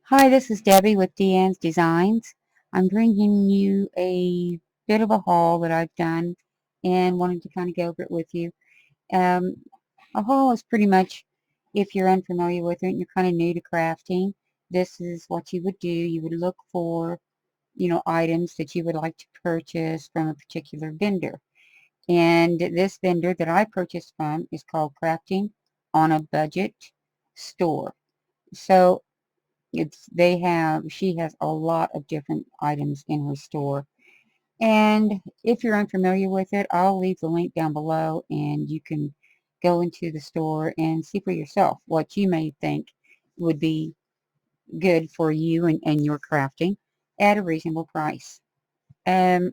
Hi, this is Debbie with D.Ann's Designs. I'm bringing you a bit of a haul that I've done and wanted to kind of go over it with you. Um, a haul is pretty much, if you're unfamiliar with it and you're kind of new to crafting, this is what you would do. You would look for, items that you would like to purchase from a particular vendor. And this vendor that I purchased from is called Crafting on a Budget Store. So she has a lot of different items in her store. And if you're unfamiliar with it, I'll leave the link down below and you can go into the store and see for yourself what you may think would be good for you and your crafting at a reasonable price. Um,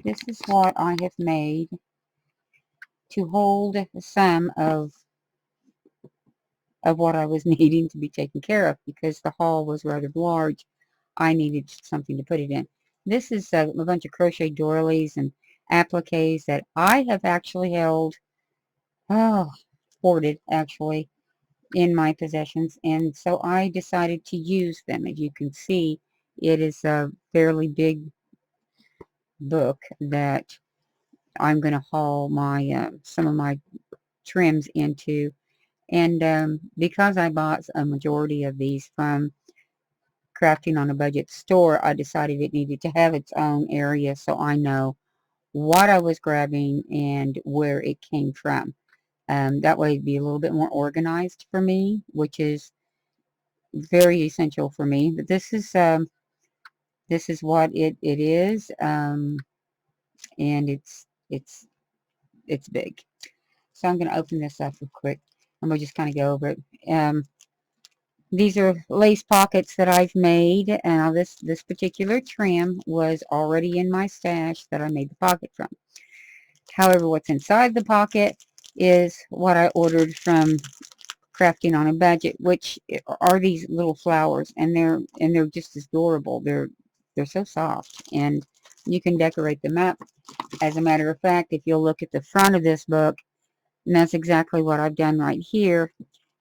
this is what I have made to hold some of what I was needing to be taken care of because the haul was rather large. I needed something to put it in. This is a bunch of crochet doilies and appliques that I have actually held, oh, hoarded actually, in my possessions. And so I decided to use them. As you can see, it is a fairly big book that I'm going to haul my some of my trims into. And because I bought a majority of these from Crafting on a Budget store, I decided it needed to have its own area so I know what I was grabbing and where it came from. That way it'd be a little bit more organized for me, which is very essential for me. But this is what it is, and it's big. So I'm going to open this up real quick, and we'll just kind of go over it. These are lace pockets that I've made. Now this particular trim was already in my stash that I made the pocket from. However, what's inside the pocket is what I ordered from Crafting on a Budget, which are these little flowers, and they're just as adorable. They're so soft, and you can decorate them up. As a matter of fact, if you'll look at the front of this book, and that's exactly what I've done right here,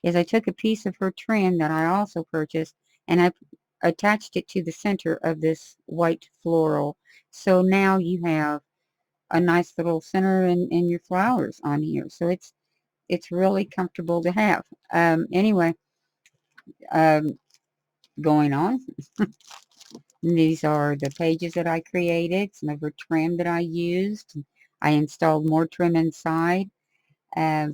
is I took a piece of her trim that I also purchased, and I attached it to the center of this white floral. So now you have a nice little center and your flowers on here. So it's really comfortable to have. Anyway, um, going on. These are the pages that I created, some of her trim that I used. I installed more trim inside,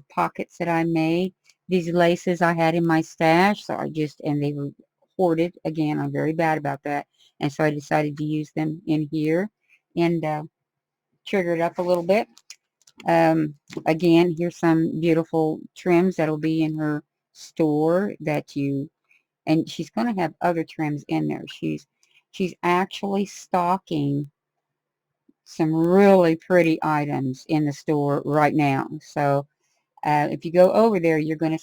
pockets that I made. These laces I had in my stash, so and they were hoarded. Again, I'm very bad about that. And so I decided to use them in here and trigger it up a little bit. Um, Again, here's some beautiful trims that'll be in her store and she's going to have other trims in there. She's actually stocking some really pretty items in the store right now. So if you go over there, you're gonna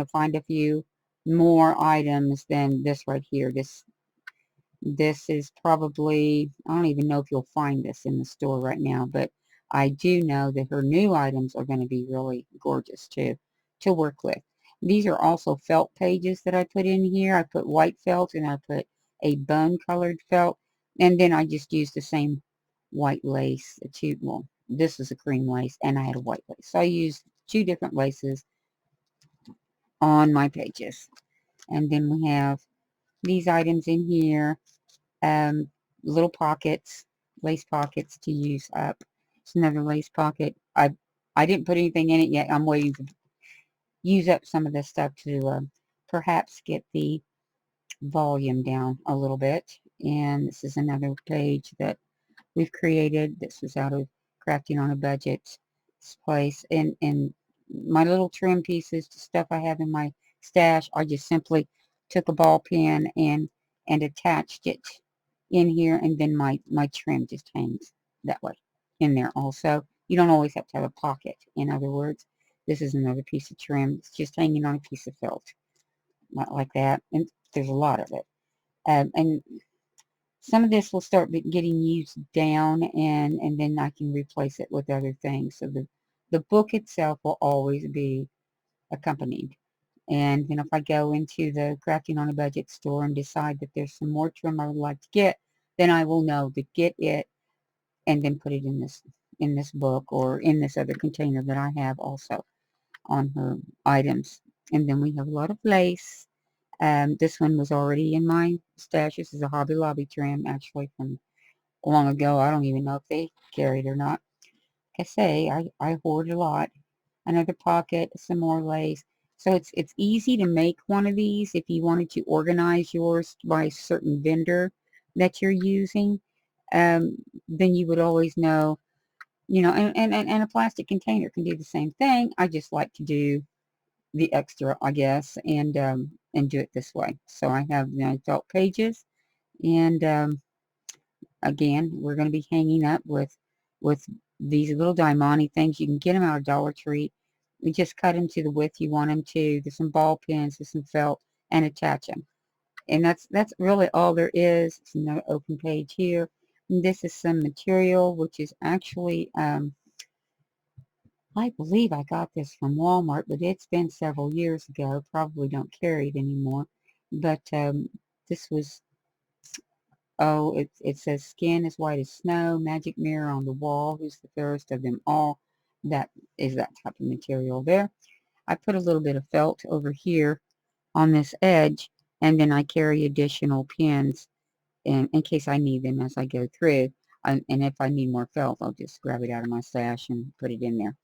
find a few more items than this right here. This is probably, I don't even know if you'll find this in the store right now, but I do know that her new items are going to be really gorgeous too to work with. These are also felt pages that I put in here. I put white felt and I put a bone colored felt, and then I just used the same white lace to, well, this is a cream lace and I had a white lace. So I used two different laces on my pages. And then we have these items in here, um, little pockets, lace pockets to use up. It's another lace pocket. I didn't put anything in it yet. I'm waiting to use up some of this stuff to perhaps get the volume down a little bit. And this is another page that we've created. This was out of Crafting on a Budget place. And my little trim pieces, the stuff I have in my stash, I just simply took a ball pen and attached it in here, and then my trim just hangs that way in there also. You don't always have to have a pocket. In other words, this is another piece of trim. It's just hanging on a piece of felt, not like that. And there's a lot of it. And some of this will start getting used down, and then I can replace it with other things. So the book itself will always be accompanied. And then if I go into the Crafting on a Budget store and decide that there's some more trim I would like to get, then I will know to get it and then put it in this book or in this other container that I have also on her items. And then we have a lot of lace. This one was already in my stash. This is a Hobby Lobby trim, actually, from long ago. I don't even know if they carry it or not. Like I say, I hoard a lot. Another pocket, some more lace. So it's easy to make one of these if you wanted to organize yours by a certain vendor that you're using. Um, then you would always know, and a plastic container can do the same thing. I just like to do the extra, I guess, and do it this way. So I have the adult pages, and again, we're going to be hanging up with these little Daimani things. You can get them out of Dollar Tree. You just cut them to the width you want them to. There's some ball pins, there's some felt, and attach them. And that's really all there is. It's another open page here. And this is some material, which is actually, I believe I got this from Walmart, but it's been several years ago. Probably don't carry it anymore. But this was, oh, it says skin is white as snow, magic mirror on the wall, who's the fairest of them all. That is that type of material there. I put a little bit of felt over here on this edge, and then I carry additional pins in case I need them as I go through. And if I need more felt, I'll just grab it out of my stash and put it in there,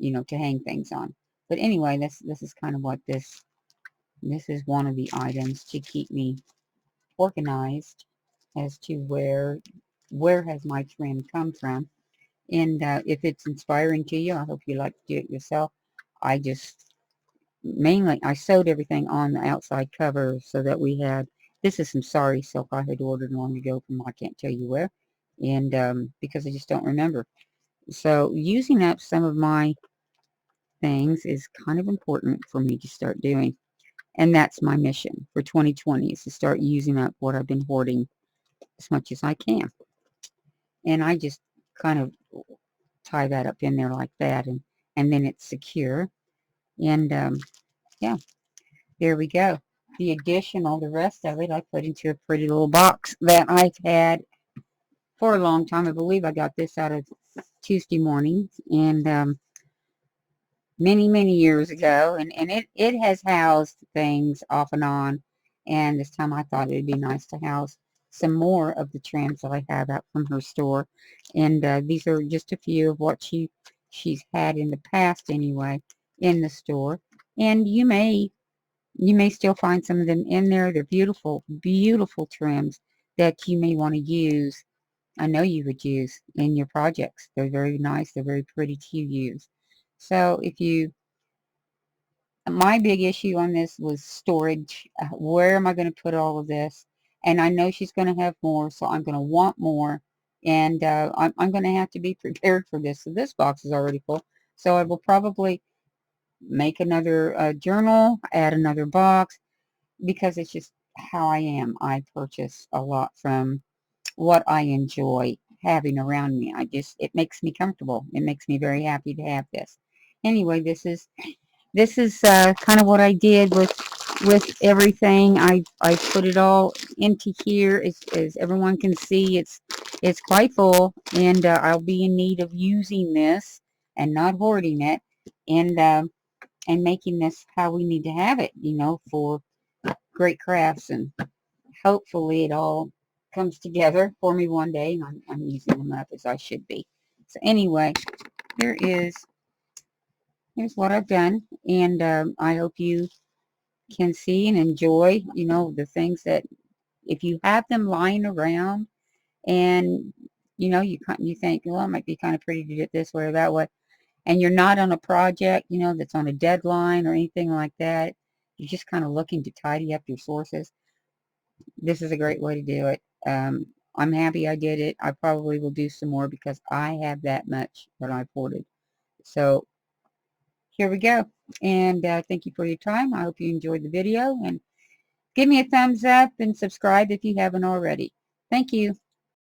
to hang things on. But anyway, this is kind of what this is one of the items to keep me organized as to where has my trim come from. And if it's inspiring to you, I hope you like to do it yourself. I just mainly I sewed everything on the outside cover so that we had, this is some sari silk I had ordered long ago from I can't tell you where, and because I just don't remember. So using up some of my things is kind of important for me to start doing. And that's my mission for 2020, is to start using up what I've been hoarding as much as I can. And I just kind of tie that up in there like that, and then it's secure. And yeah, there we go. The rest of it, I put into a pretty little box that I've had for a long time. I believe I got this out of Tuesday Mornings, and many, many years ago, and it has housed things off and on. And this time I thought it'd be nice to house some more of the trims that I have out from her store. And these are just a few of what she's had in the past anyway in the store. And you may still find some of them in there. They're beautiful, beautiful trims that you may want to use. I know you would use in your projects. They're very nice. They're very pretty to use. So if you my big issue on this was storage. Where am I going to put all of this? And I know she's going to have more, so I'm going to want more. And I'm going to have to be prepared for this. So this box is already full. So I will probably make another journal, add another box, because it's just how I am. I purchase a lot from what I enjoy having around me. It makes me comfortable. It makes me very happy to have this. Anyway, this is kind of what I did with everything. I put it all into here. As everyone can see, it's quite full, and I'll be in need of using this and not hoarding it, and making this how we need to have it, for great crafts. And hopefully it all comes together for me one day, and I'm using them up as I should be. So anyway, here is here's what I've done, and I hope you can see and enjoy, the things that if you have them lying around, and you think, well, it might be kind of pretty to do it this way or that way, and you're not on a project, that's on a deadline or anything like that. You're just kind of looking to tidy up your sources. This is a great way to do it. I'm happy I did it. I probably will do some more because I have that much that I've hoarded. So here we go. And thank you for your time. I hope you enjoyed the video, and give me a thumbs up and subscribe if you haven't already. Thank you.